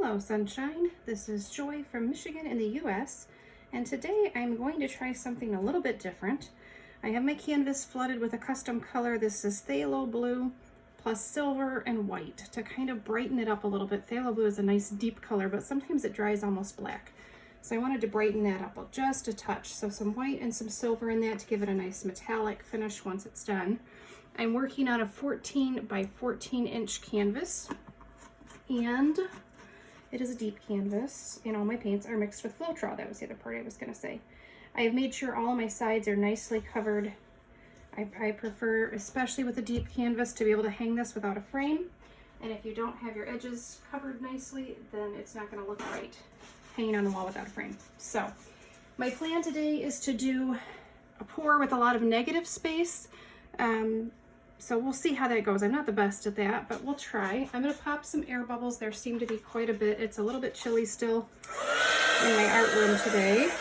Hello sunshine, this is Joy from Michigan in the US, and today I'm going to try something a little bit different. I have my canvas flooded with a custom color. This is phthalo blue plus silver and white to kind of brighten it up a little bit. Phthalo blue is a nice deep color, but sometimes it dries almost black. So I wanted to brighten that up just a touch. So some white and some silver in that to give it a nice metallic finish once it's done. I'm working on a 14 by 14 inch canvas, and it is a deep canvas, and all my paints are mixed with Floetrol. That was the other part I was going to say. I have made sure all of my sides are nicely covered. I prefer, especially with a deep canvas, to be able to hang this without a frame. And if you don't have your edges covered nicely, then it's not going to look right hanging on the wall without a frame. So my plan today is to do a pour with a lot of negative space. So we'll see how that goes. I'm not the best at that, but we'll try. I'm going to pop some air bubbles. There seem to be quite a bit. It's a little bit chilly still in my art room today.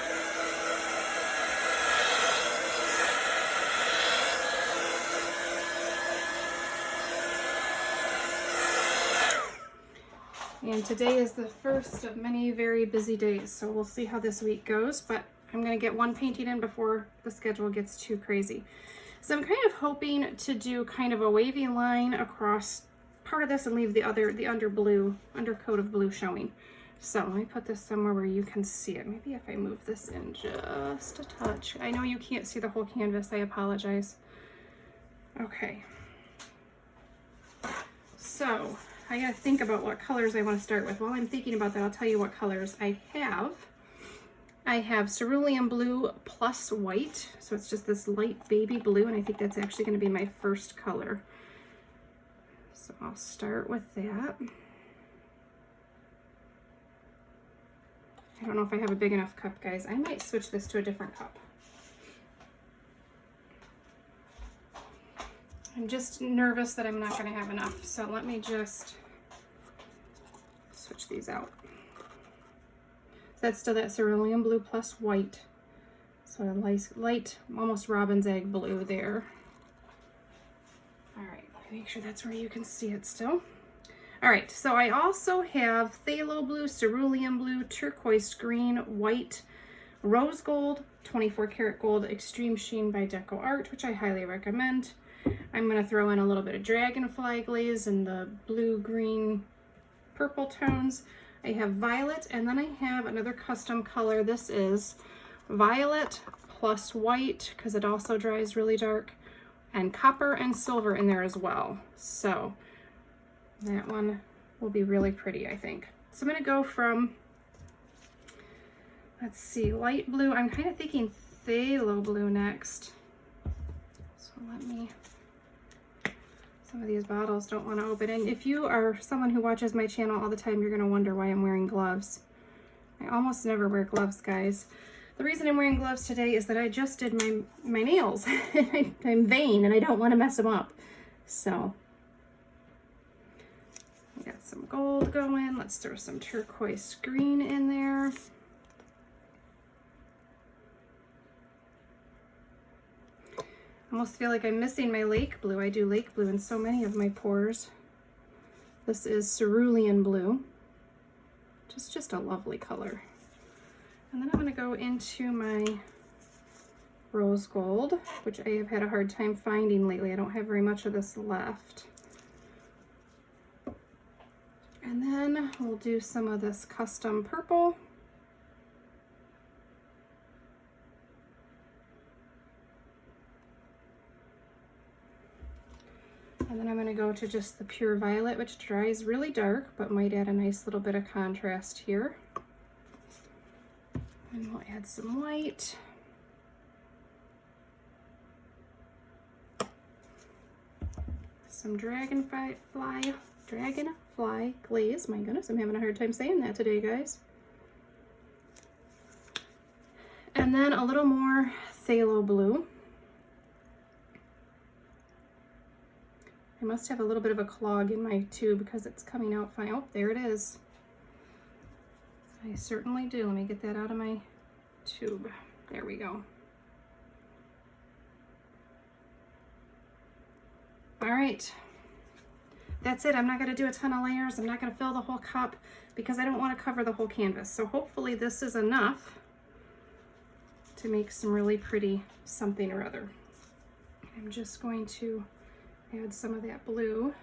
And today is the first of many very busy days, so we'll see how this week goes, but I'm going to get one painting in before the schedule gets too crazy. So I'm kind of hoping to do kind of a wavy line across part of this and leave the undercoat of blue showing. So let me put this somewhere where you can see it. Maybe if I move this in just a touch. I know you can't see the whole canvas, I apologize. Okay. So I gotta think about what colors I want to start with. While I'm thinking about that, I'll tell you what colors I have. I have cerulean blue plus white, so it's just this light baby blue, and I think that's actually going to be my first color. So I'll start with that. I don't know if I have a big enough cup, guys. I might switch this to a different cup. I'm just nervous that I'm not going to have enough, so let me just switch these out. That's still that cerulean blue plus white. So a nice light, almost robin's egg blue there. All right, let me make sure that's where you can see it still. All right, so I also have phthalo blue, cerulean blue, turquoise green, white, rose gold, 24 karat gold, extreme sheen by Deco Art, which I highly recommend. I'm gonna throw in a little bit of dragonfly glaze and the blue, green, purple tones. I have violet, and then I have another custom color. This is violet plus white, because it also dries really dark, and copper and silver in there as well. So that one will be really pretty, I think. So I'm going to go from, let's see, light blue. I'm kind of thinking phthalo blue next. So let me... Some of these bottles don't want to open. And if you are someone who watches my channel all the time, you're going to wonder why I'm wearing gloves. I almost never wear gloves, guys. The reason I'm wearing gloves today is that I just did my nails. I'm vain and I don't want to mess them up. So, we got some gold going. Let's throw some turquoise green in there. I almost feel like I'm missing my lake blue. I do lake blue in so many of my pours. This is cerulean blue, just a lovely color. And then I'm going to go into my rose gold, which I have had a hard time finding lately. I don't have very much of this left. And then we'll do some of this custom purple. And then I'm going to go to just the pure violet, which dries really dark, but might add a nice little bit of contrast here. And we'll add some white. Some dragonfly glaze. My goodness, I'm having a hard time saying that today, guys. And then a little more phthalo blue. I must have a little bit of a clog in my tube because it's coming out fine. Oh, there it is. I certainly do. Let me get that out of my tube. There we go. All right. that's it. I'm not going to do a ton of layers. I'm not going to fill the whole cup because I don't want to cover the whole canvas. So hopefully this is enough to make some really pretty something or other. I'm just going to add some of that blue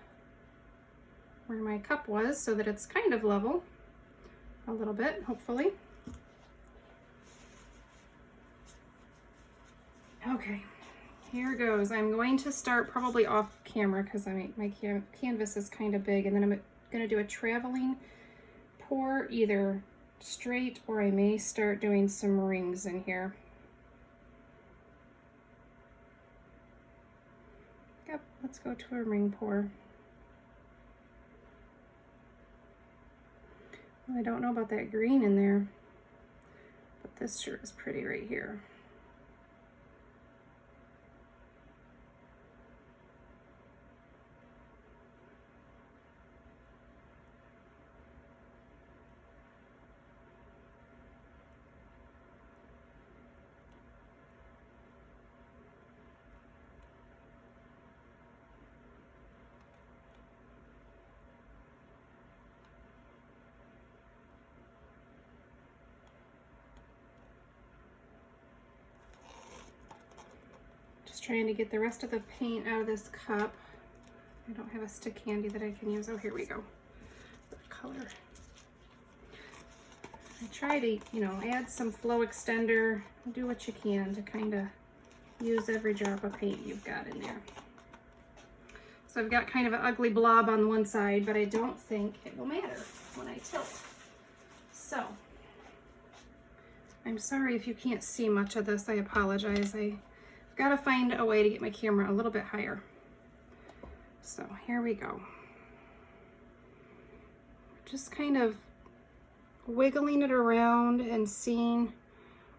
where my cup was so that it's kind of level a little bit, hopefully. Okay, here goes. I'm going to start probably off camera because my canvas is kind of big, and then I'm going to do a traveling pour, either straight or I may start doing some rings in here. Yep, let's go to a ring pour. Well, I don't know about that green in there, but this sure is pretty right here. Trying to get the rest of the paint out of this cup. I don't have a stick handy that I can use. Oh, here we go. The color. I try to, you know, add some flow extender, do what you can to kind of use every drop of paint you've got in there. So I've got kind of an ugly blob on one side, but I don't think it will matter when I tilt. So, I'm sorry if you can't see much of this. I apologize. I've got to find a way to get my camera a little bit higher. So here we go. Just kind of wiggling it around and seeing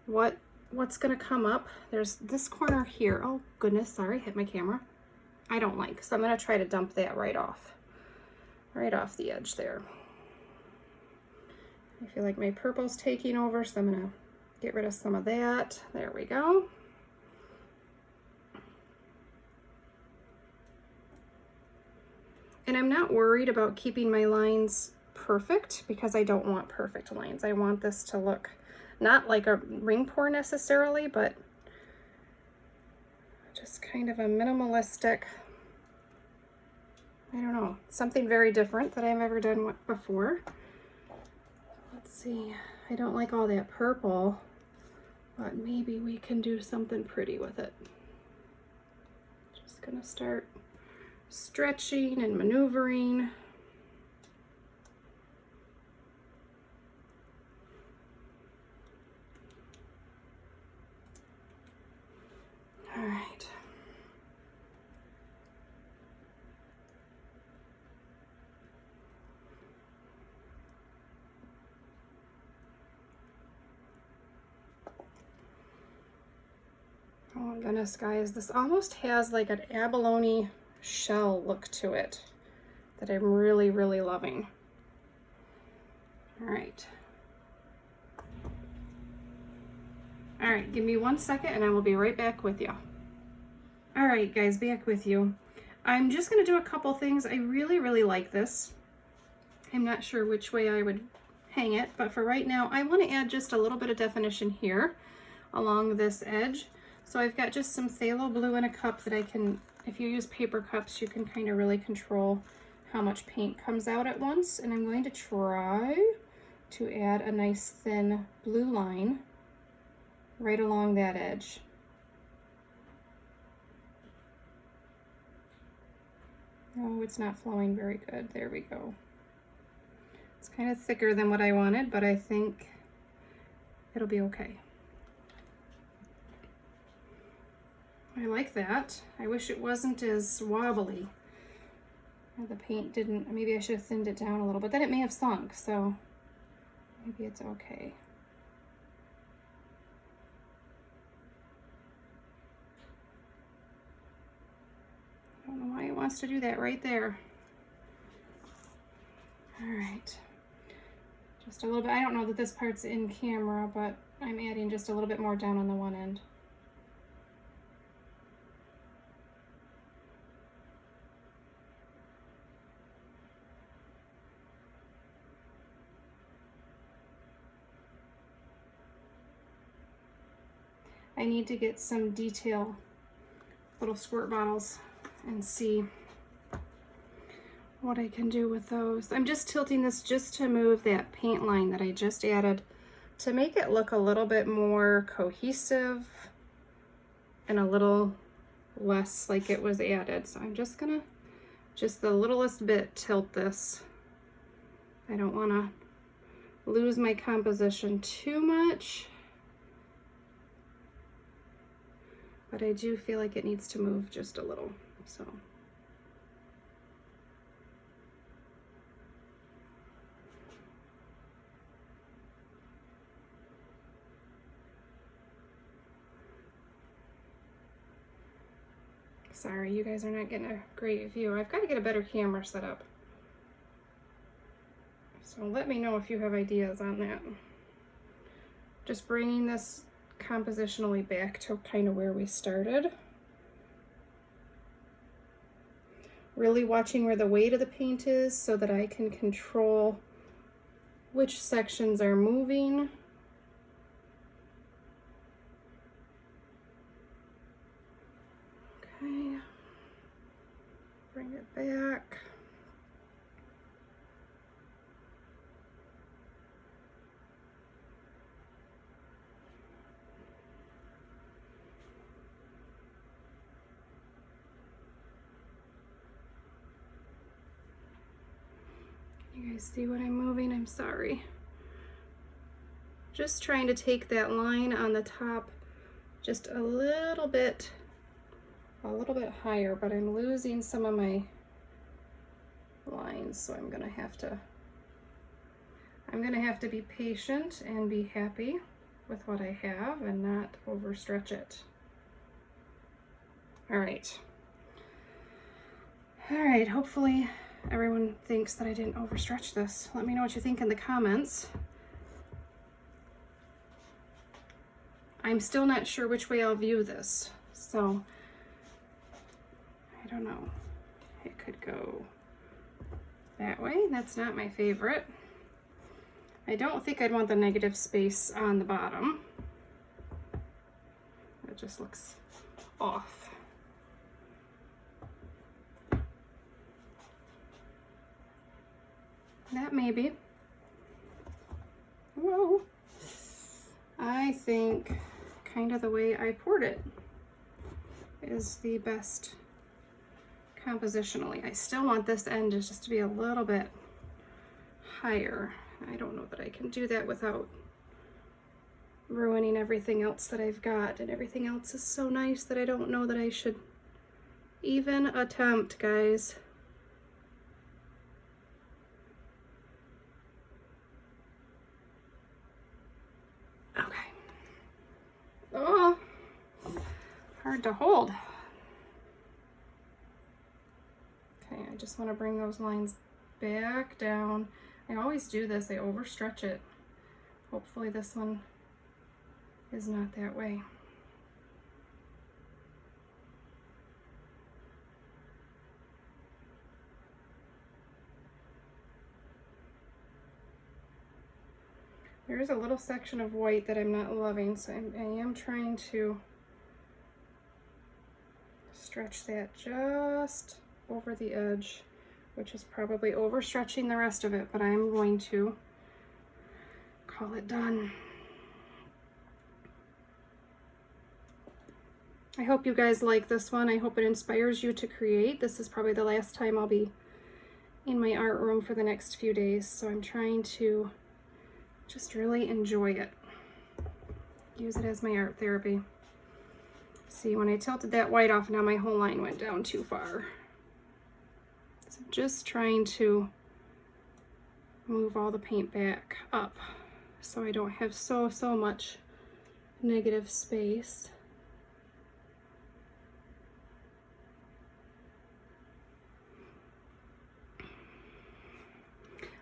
what's going to come up. There's this corner here. Oh goodness, sorry, hit my camera. I don't like, so I'm going to try to dump that right off the edge there. I feel like my purple's taking over, so I'm going to get rid of some of that. There we go. And I'm not worried about keeping my lines perfect because I don't want perfect lines. I want this to look not like a ring pour necessarily, but just kind of a minimalistic, I don't know, something very different that I've ever done before. Let's see, I don't like all that purple, but maybe we can do something pretty with it. Just gonna start stretching and maneuvering. All right. Oh my goodness, guys, this almost has like an abalone shell look to it that I'm really, really loving. All right. All right, give me 1 second and I will be right back with you. All right, guys, back with you. I'm just gonna do a couple things. I really, really like this. I'm not sure which way I would hang it, but for right now, I wanna add just a little bit of definition here along this edge. So I've got just some phthalo blue in a cup that I can, if you use paper cups, you can kind of really control how much paint comes out at once. And I'm going to try to add a nice thin blue line right along that edge. Oh, it's not flowing very good. There we go. It's kind of thicker than what I wanted, but I think it'll be okay. I like that. I wish it wasn't as wobbly. The paint didn't, maybe I should have thinned it down a little, but then it may have sunk, so maybe it's okay. I don't know why it wants to do that right there. All right. Just a little bit, I don't know that this part's in camera, but I'm adding just a little bit more down on the one end. I need to get some detail little squirt bottles and see what I can do with those. I'm just tilting this just to move that paint line that I just added to make it look a little bit more cohesive and a little less like it was added. So I'm just gonna, just the littlest bit, tilt this. I don't wanna lose my composition too much, but I do feel like it needs to move just a little, so. Sorry, you guys are not getting a great view. I've got to get a better camera set up. So let me know if you have ideas on that. Just bringing this compositionally back to kind of where we started. Really watching where the weight of the paint is so that I can control which sections are moving. Okay, bring it back. You guys see what I'm moving? I'm sorry. Just trying to take that line on the top just a little bit higher, but I'm losing some of my lines, so I'm gonna have to be patient and be happy with what I have and not overstretch it. All right, hopefully everyone thinks that I didn't overstretch this. Let me know what you think in the comments. I'm still not sure which way I'll view this, so I don't know. It could go that way. That's not my favorite. I don't think I'd want the negative space on the bottom. It just looks off. That maybe. Whoa. I think kind of the way I poured it is the best compositionally. I still want this end just to be a little bit higher. I don't know that I can do that without ruining everything else that I've got, and everything else is so nice that I don't know that I should even attempt, guys. Okay. Oh, hard to hold. Okay, I just want to bring those lines back down. I always do this, I overstretch it. Hopefully this one is not that way. There is a little section of white that I'm not loving, so I am trying to stretch that just over the edge, which is probably overstretching the rest of it, but I'm going to call it done. I hope you guys like this one. I hope it inspires you to create. This is probably the last time I'll be in my art room for the next few days, so I'm trying to just really enjoy it. Use it as my art therapy. See, when I tilted that white off, now my whole line went down too far. So just trying to move all the paint back up so I don't have so much negative space.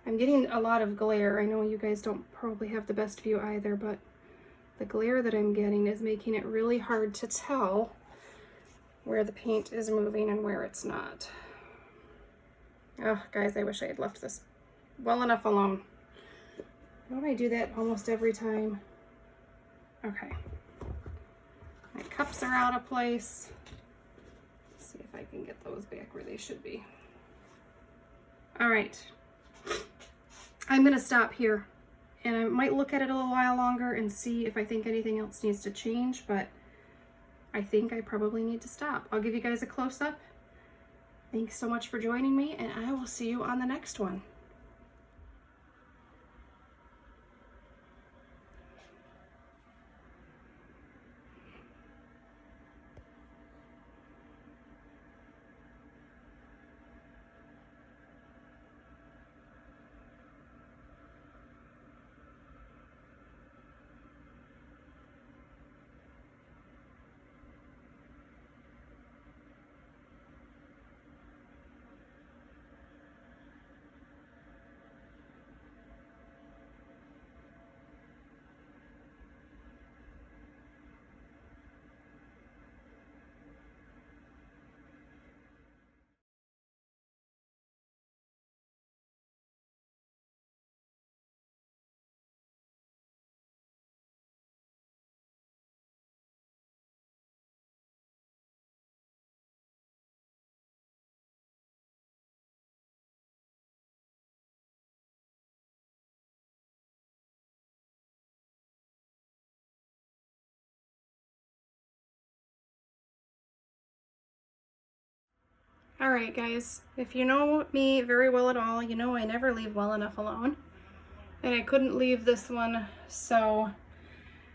I'm getting a lot of glare. I know you guys don't probably have the best view either, but the glare that I'm getting is making it really hard to tell where the paint is moving and where it's not. Oh, guys, I wish I had left this well enough alone. Don't I do that almost every time? Okay. My cups are out of place. Let's see if I can get those back where they should be. All right, I'm gonna stop here, and I might look at it a little while longer and see if I think anything else needs to change, but I think I probably need to stop. I'll give you guys a close-up. Thanks so much for joining me, and I will see you on the next one. All right, guys, if you know me very well at all, you know I never leave well enough alone. And I couldn't leave this one, so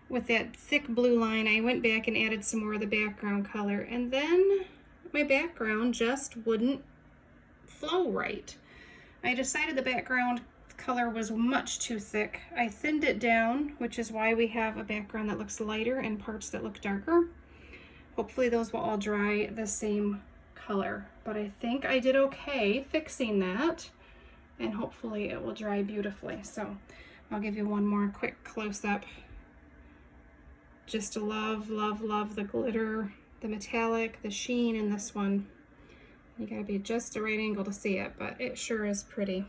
with that thick blue line, I went back and added some more of the background color, and then my background just wouldn't flow right. I decided the background color was much too thick. I thinned it down, which is why we have a background that looks lighter and parts that look darker. Hopefully those will all dry the same color, but I think I did okay fixing that, and hopefully it will dry beautifully. So I'll give you one more quick close-up. Just love, love, love the glitter, the metallic, the sheen in this one. You gotta be just the right angle to see it, but it sure is pretty.